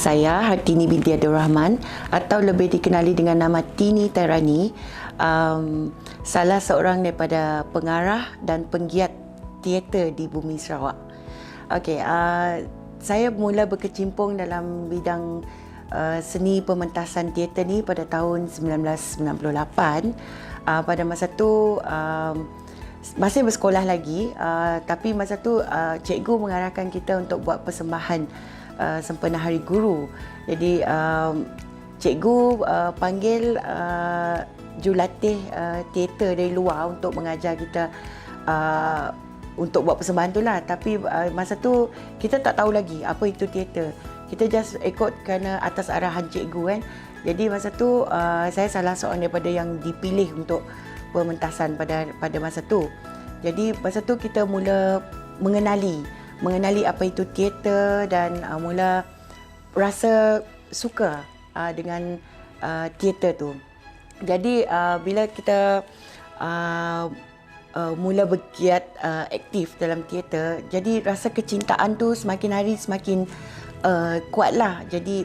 Saya Hartini binti Abdul Rahman atau lebih dikenali dengan nama Tini Tairani, salah seorang daripada pengarah dan penggiat teater di bumi Sarawak. Okey, saya mula berkecimpung dalam bidang seni pementasan teater ni pada tahun 1998. Pada masa tu masih bersekolah lagi, tapi masa tu cikgu mengarahkan kita untuk buat persembahan sempena Hari Guru. Jadi cikgu panggil jurulatih teater dari luar untuk mengajar kita untuk buat persembahan tu lah. Tapi masa tu kita tak tahu lagi apa itu teater. Kita just ikut kerana atas arahan cikgu kan. Jadi masa tu saya salah seorang daripada yang dipilih untuk pementasan pada masa tu. Jadi masa tu kita mula mengenali apa itu teater dan mula rasa suka dengan teater tu. Jadi bila kita mula bergiat aktif dalam teater, jadi rasa kecintaan tu semakin hari semakin kuatlah. Jadi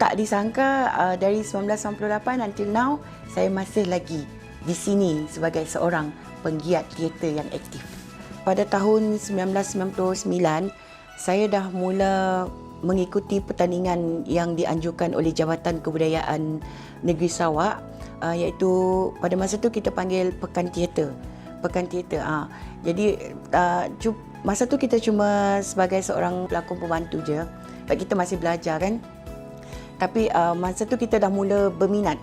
tak disangka dari 1998 until now saya masih lagi di sini sebagai seorang penggiat teater yang aktif. Pada tahun 1999, saya dah mula mengikuti pertandingan yang dianjurkan oleh Jabatan Kebudayaan Negeri Sarawak, iaitu pada masa tu kita panggil Pekan Teater. Jadi masa tu kita cuma sebagai seorang pelakon pembantu je. Sebab kita masih belajar kan. Tapi masa tu kita dah mula berminat.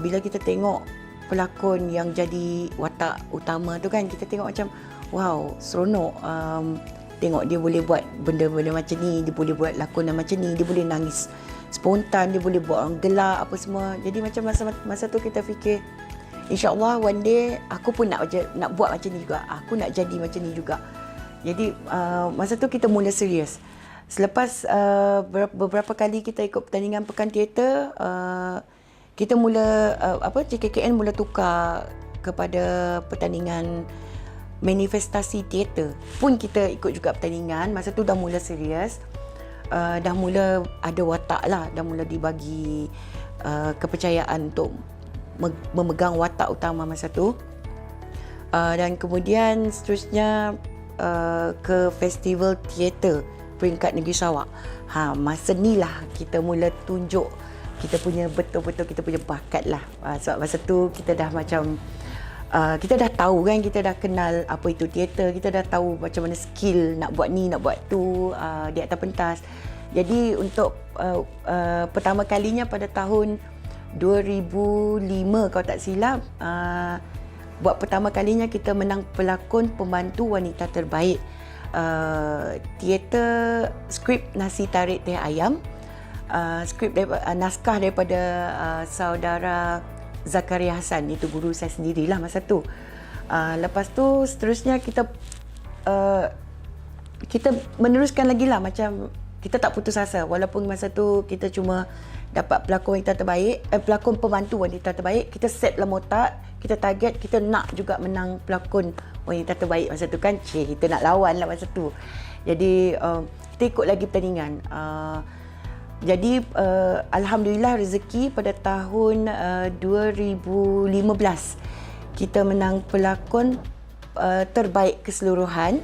Bila kita tengok pelakon yang jadi watak utama tu kan, kita tengok macam wow, seronok. Tengok dia boleh buat benda-benda macam ni, dia boleh buat lakonan macam ni, dia boleh nangis spontan, dia boleh buat orang gelak apa semua. Jadi macam masa tu kita fikir, InsyaAllah one day aku pun nak buat macam ni juga, aku nak jadi macam ni juga. Jadi masa tu kita mula serius. Selepas beberapa kali kita ikut pertandingan Pekan Teater, kita mula JKKN mula tukar kepada pertandingan manifestasi teater. Pun kita ikut juga pertandingan. Masa tu dah mula serius, dah mula ada watak lah, dah mula dibagi kepercayaan untuk memegang watak utama masa tu. Dan kemudian seterusnya ke festival teater peringkat Negeri Sarawak. Masa ni lah kita mula tunjuk kita punya betul-betul kita punya bakat lah. Sebab masa tu kita dah macam kita dah tahu kan, kita dah kenal apa itu teater, kita dah tahu macam mana skill nak buat ni, nak buat tu di atas pentas. Jadi untuk pertama kalinya pada tahun 2005 kalau tak silap, buat pertama kalinya kita menang pelakon pembantu wanita terbaik teater skrip Nasi Tarik Teh Ayam, skrip naskah daripada saudara Zakaria Hassan, itu guru saya sendirilah masa tu. Lepas tu seterusnya kita meneruskan lagi lah, macam kita tak putus asa walaupun masa tu kita cuma dapat pelakon wanita terbaik, pelakon pembantu wanita terbaik. Kita set dalam otak, kita target, kita nak juga menang pelakon wanita terbaik masa tu kan. Kita nak lawan lah masa tu. Jadi kita ikut lagi pertandingan. Jadi alhamdulillah rezeki pada tahun 2015 kita menang pelakon terbaik keseluruhan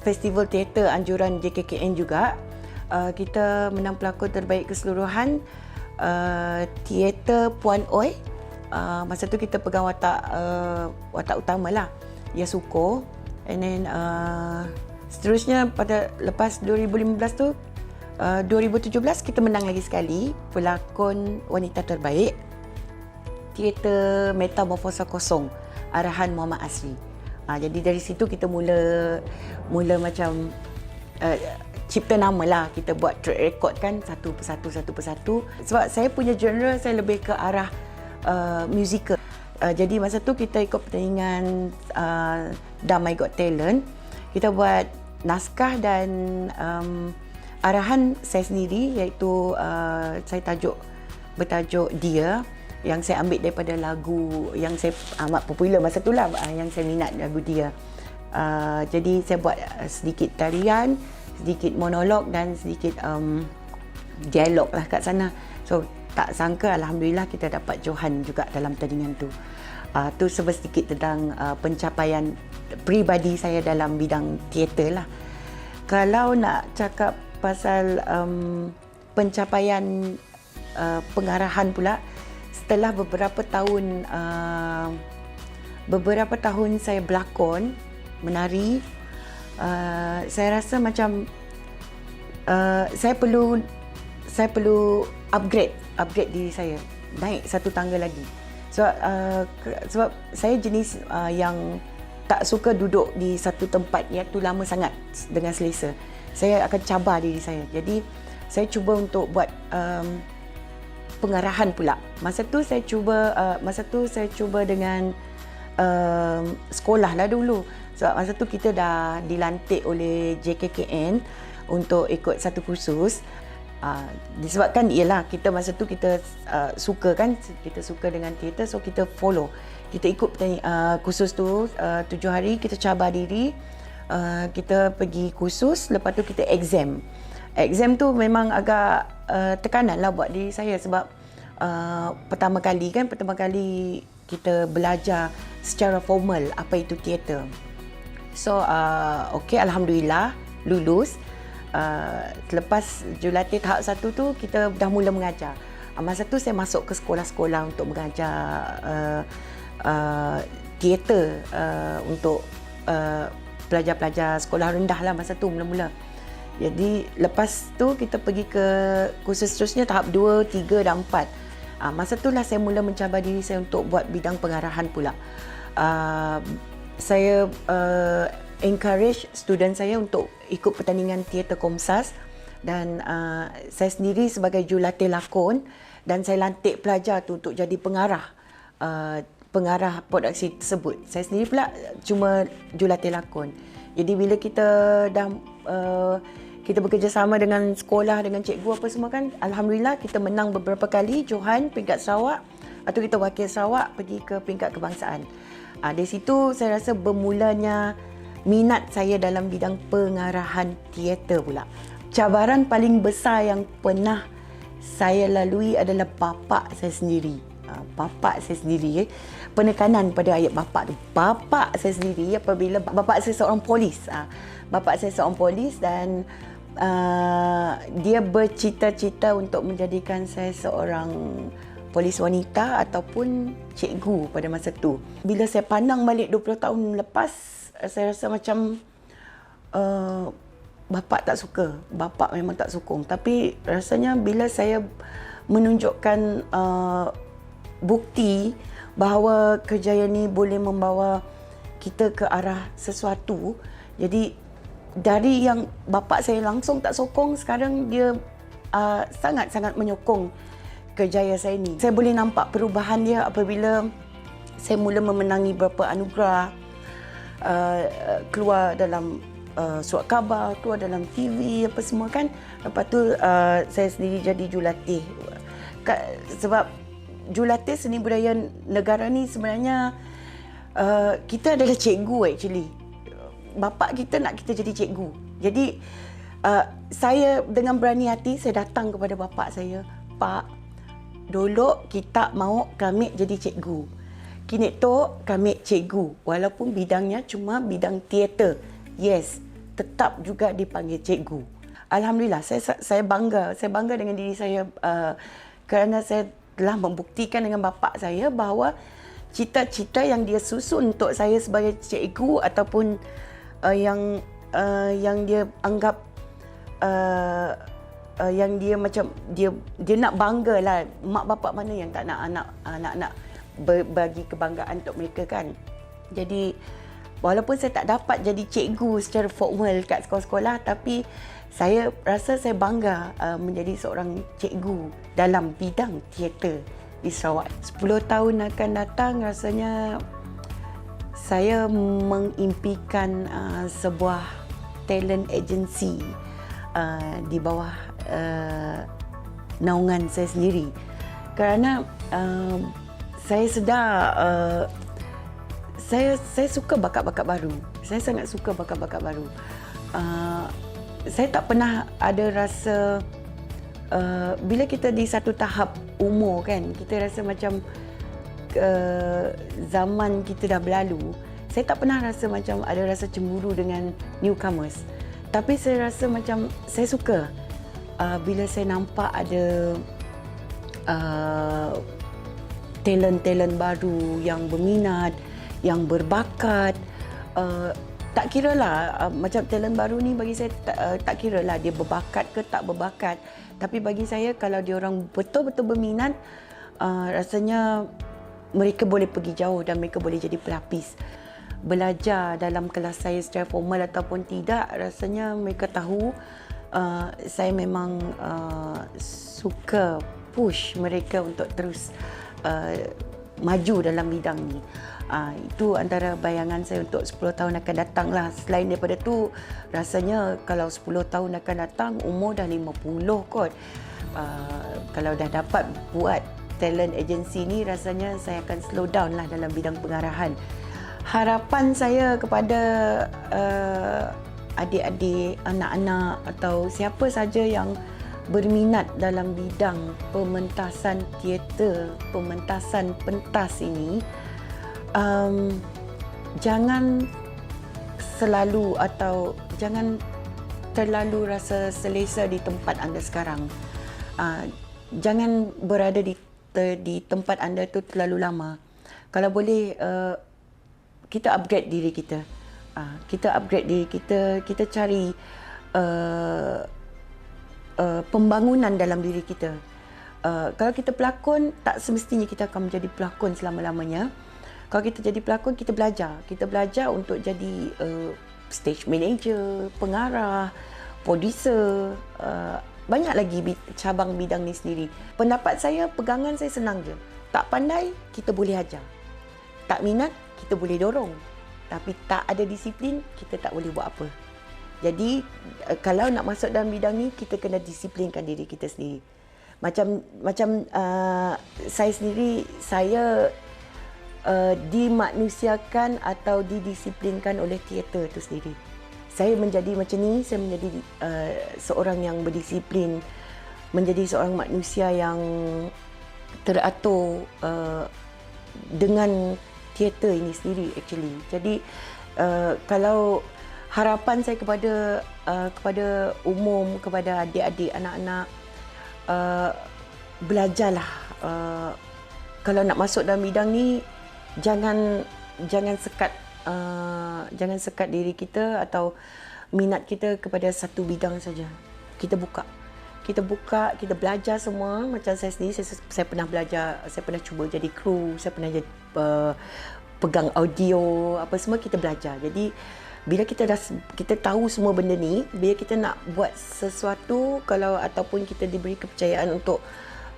festival teater anjuran JKKN juga. Kita menang pelakon terbaik keseluruhan teater Puan Oi. Masa tu kita pegang watak utama lah, Yasuko. And then seterusnya pada lepas 2015 tu 2017 kita menang lagi sekali pelakon wanita terbaik teater Metamorfosa Kosong arahan Muhammad Asri. Jadi dari situ kita mula macam cipta nama lah, kita buat track record kan, satu persatu. Sebab saya punya genre saya lebih ke arah musical. Jadi masa tu kita ikut pertandingan Damai Got Talent, kita buat naskah dan arahan saya sendiri, iaitu saya bertajuk Dia, yang saya ambil daripada lagu yang saya amat popular masa tu lah, yang saya minat lagu Dia. Jadi saya buat sedikit tarian, sedikit monolog dan sedikit dialog lah kat sana. So tak sangka alhamdulillah kita dapat Johan juga dalam pertandingan tu. Tu sedikit tentang pencapaian peribadi saya dalam bidang teater lah. Kalau nak cakap pasal pencapaian pengarahan pula, setelah beberapa tahun saya berlakon, menari, saya rasa macam saya perlu upgrade diri saya, naik satu tangga lagi. Sebab saya jenis yang tak suka duduk di satu tempat iaitu lama sangat dengan selesa. Saya akan cabar diri saya. Jadi saya cuba untuk buat pengarahan pula. Masa tu saya cuba dengan sekolah lah dulu. Sebab masa tu kita dah dilantik oleh JKKN untuk ikut satu kursus. Disebabkan ialah kita masa tu kita suka dengan teater, so kita follow, kita ikut kursus tu 7 hari, kita cabar diri, kita pergi kursus, lepas tu kita exam tu memang agak tekanan lah buat diri saya sebab pertama kali kita belajar secara formal apa itu teater. So okey, alhamdulillah lulus. Selepas jurulatih tahap 1 tu kita dah mula mengajar. Masa tu saya masuk ke sekolah-sekolah untuk mengajar teater untuk pelajar-pelajar sekolah rendah lah masa tu mula-mula. Jadi lepas tu kita pergi ke kursus seterusnya tahap 2, 3 dan 4. Masa tu lah saya mula mencabar diri saya untuk buat bidang pengarahan pula. Saya encourage student saya untuk ikut pertandingan teater Komsas dan saya sendiri sebagai jurulatih lakon dan saya lantik pelajar tu untuk jadi pengarah produksi tersebut. Saya sendiri pula cuma jurulatih lakon. Jadi bila kita dah kita bekerjasama dengan sekolah, dengan cikgu apa semua kan, alhamdulillah kita menang beberapa kali Johan peringkat Sarawak atau kita wakil Sarawak pergi ke peringkat kebangsaan. Dari situ saya rasa bermulanya minat saya dalam bidang pengarahan teater pula. Cabaran paling besar yang pernah saya lalui adalah bapa saya sendiri. Penekanan pada ayat bapa tu. Bapa saya sendiri apabila bapa saya seorang polis. Bapa saya seorang polis dan dia bercita-cita untuk menjadikan saya seorang polis wanita ataupun cikgu pada masa tu. Bila saya pandang balik 20 tahun lepas, saya rasa macam bapa tak suka. Bapa memang tak sokong. Tapi rasanya bila saya menunjukkan bukti bahawa kejayaan ni boleh membawa kita ke arah sesuatu, jadi dari yang bapa saya langsung tak sokong, sekarang dia sangat-sangat menyokong kejayaan saya ni. Saya boleh nampak perubahan dia apabila saya mula memenangi beberapa anugerah, keluar dalam surat khabar, keluar dalam TV apa semua kan. Lepas tu saya sendiri jadi jurulatih. Sebab jurulatih seni budaya negara ni sebenarnya kita adalah cikgu actually. Bapa kita nak kita jadi cikgu. Jadi saya dengan berani hati saya datang kepada bapa saya, "Pak, dulu kita mau kami jadi cikgu. Kini tu kami cikgu walaupun bidangnya cuma bidang teater. Yes, tetap juga dipanggil cikgu." Alhamdulillah, saya bangga dengan diri saya kerana saya telah membuktikan dengan bapa saya bahawa cita-cita yang dia susun untuk saya sebagai cikgu ataupun yang dia anggap yang dia macam dia nak banggalah. Mak bapak mana yang tak nak anak-anak berbagi kebanggaan untuk mereka kan. Jadi walaupun saya tak dapat jadi cikgu secara formal kat sekolah-sekolah, tapi saya rasa saya bangga menjadi seorang cikgu dalam bidang teater di Sarawak. 10 tahun akan datang rasanya saya mengimpikan sebuah talent agency di bawah naungan saya sendiri. Kerana saya sedar saya suka bakat-bakat baru. Saya sangat suka bakat-bakat baru. saya tak pernah ada rasa bila kita di satu tahap umur kan, kita rasa macam zaman kita dah berlalu. Saya tak pernah rasa macam ada rasa cemburu dengan newcomers. Tapi saya rasa macam saya suka bila saya nampak ada talent-talent baru yang berminat, yang berbakat. Tak kira lah macam talent baru ni bagi saya tak kira lah dia berbakat ke tak berbakat. Tapi bagi saya kalau dia orang betul-betul berminat, rasanya mereka boleh pergi jauh dan mereka boleh jadi pelapis. Belajar dalam kelas saya secara formal ataupun tidak, rasanya mereka tahu saya memang suka push mereka untuk terus maju dalam bidang ni. Itu antara bayangan saya untuk 10 tahun akan datang lah. Selain daripada tu, rasanya kalau 10 tahun akan datang, umur dah 50 kot. Kalau dah dapat buat talent agency ni, rasanya saya akan slow down lah dalam bidang pengarahan. Harapan saya kepada adik-adik, anak-anak atau siapa saja yang berminat dalam bidang pementasan teater, pementasan pentas ini, jangan selalu atau jangan terlalu rasa selesa di tempat anda sekarang. Jangan berada di tempat anda tu terlalu lama. Kalau boleh, kita upgrade diri kita. Kita upgrade diri kita, kita cari pembangunan dalam diri kita. Kalau kita pelakon, tak semestinya kita akan menjadi pelakon selama-lamanya. Kalau kita jadi pelakon, kita belajar. Kita belajar untuk jadi stage manager, pengarah, producer. Banyak lagi cabang bidang ni sendiri. Pendapat saya, pegangan saya senang je. Tak pandai, kita boleh ajar. Tak minat, kita boleh dorong. Tapi tak ada disiplin, kita tak boleh buat apa. Jadi, kalau nak masuk dalam bidang ni, kita kena disiplinkan diri kita sendiri. Macam saya sendiri, saya dimanusiakan atau didisiplinkan oleh teater itu sendiri. Saya menjadi macam ni, saya menjadi seorang yang berdisiplin, menjadi seorang manusia yang teratur dengan teater ini sendiri actually. Jadi kalau harapan saya kepada umum, kepada adik-adik, anak-anak, belajarlah. Kalau nak masuk dalam bidang ni, jangan sekat diri kita atau minat kita kepada satu bidang saja. Kita buka, kita belajar semua. Macam saya sendiri, saya pernah belajar, saya pernah cuba jadi kru, saya pernah jadi pegang audio, apa semua kita belajar. Jadi bila kita tahu semua benda ni, bila kita nak buat sesuatu, kalau ataupun kita diberi kepercayaan untuk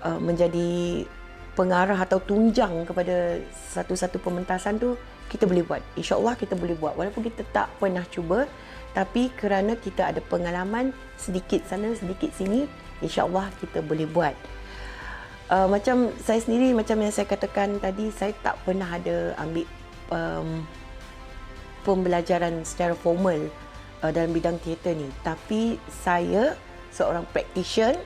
menjadi pengarah atau tunjang kepada satu-satu pementasan tu, kita boleh buat. InsyaAllah kita boleh buat. Walaupun kita tak pernah cuba, tapi kerana kita ada pengalaman sedikit sana, sedikit sini, insyaAllah kita boleh buat. Macam saya sendiri, macam yang saya katakan tadi, saya tak pernah ada ambil pembelajaran secara formal dalam bidang teater ni. Tapi saya seorang practitioner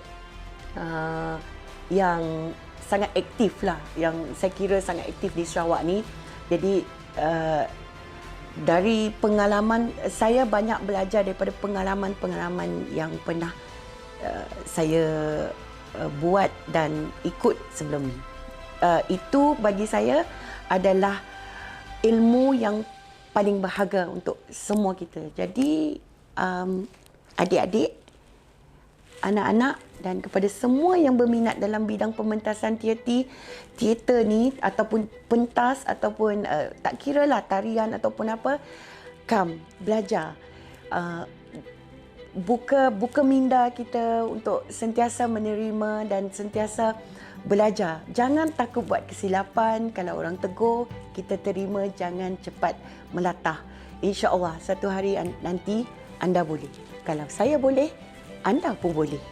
yang sangat aktif lah, yang saya kira sangat aktif di Sarawak ni. Jadi dari pengalaman, saya banyak belajar daripada pengalaman-pengalaman yang pernah saya buat dan ikut sebelum ni. Itu bagi saya adalah ilmu yang paling berharga untuk semua kita. Jadi adik-adik, anak-anak dan kepada semua yang berminat dalam bidang pementasan teater ni ataupun pentas ataupun tak kiralah tarian ataupun apa, come belajar. Buka minda kita untuk sentiasa menerima dan sentiasa belajar. Jangan takut buat kesilapan. Kalau orang tegur, kita terima, jangan cepat melatah. InsyaAllah satu hari nanti anda boleh. Kalau saya boleh, anda pun boleh.